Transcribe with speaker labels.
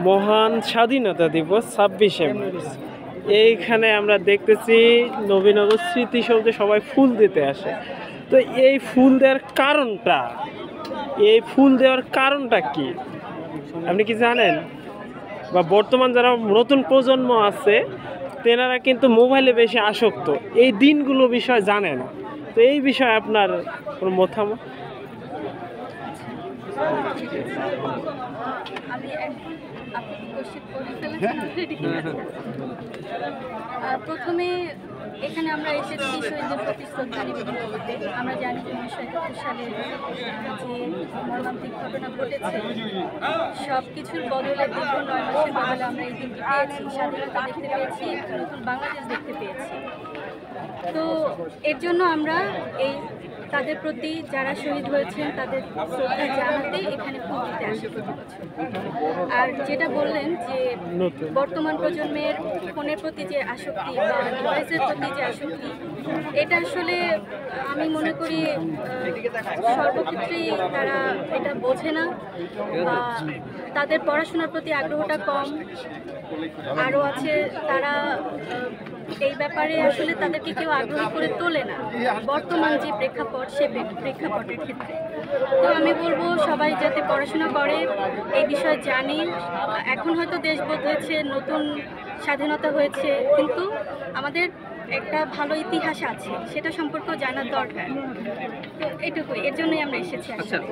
Speaker 1: মহান স্বাধীনতা দিবস 26শে মার্চ। এইখানে আমরা দেখতেছি নবীনগর স্মৃতিসৌধে সবাই ফুল দিতে আসে। তো এই ফুল দেওয়ার কারণটা কি আপনি কি জানেন? বা বর্তমান যারা নতুন প্রজন্ম আছে তেনারা কিন্তু মোবাইলে বেশি আসক্ত, এই দিনগুলো বিষয় জানে না। তো এই বিষয়ে আপনার কোনো মতামত?
Speaker 2: প্রথমে এখানে আমরা এসেছি শহীদদের প্রতি শ্রদ্ধা নিবেদন করতে। আমরা জানি 1971 সালে যে মর্মান্তিক ঘটনা ঘটেছে, সব কিছুর বদলে দীর্ঘ 9 মাসের বদলে আমরা এই দিনটি পেয়েছি, স্বাধীনতা দেখতে পেয়েছি, নতুন বাংলাদেশ দেখতে পেয়েছি। তো এর জন্য আমরা এই তাদের প্রতি যারা শহীদ হয়েছেন তাদের শ্রদ্ধা জানাতে এখানে ফুল দিতে আসি প্রতি বছর। আর যেটা বললেন যে বর্তমান প্রজন্মের ফোনের প্রতি যে আসক্তি বা ডিভাইসের প্রতি যে আসক্তি, এটা আসলে আমি মনে করি সর্বক্ষেত্রেই তারা এটা বোঝে না বা তাদের পড়াশোনার প্রতি আগ্রহটা কম। আরও আছে তারা এই ব্যাপারে আসলে তাদেরকে কেউ আগ্রহী করে তোলে না বর্তমান যে প্রেক্ষাপট, সে প্রেক্ষাপটের ক্ষেত্রে। তো আমি বলবো সবাই যাতে পড়াশোনা করে, এই বিষয়ে জানি। এখন হয়তো দেশ বদলেছে, নতুন স্বাধীনতা হয়েছে, কিন্তু আমাদের একটা ভালো ইতিহাস আছে, সেটা সম্পর্কেও জানার দরকার। তো এটুকুই, এর জন্যই আমরা এসেছি আসলে।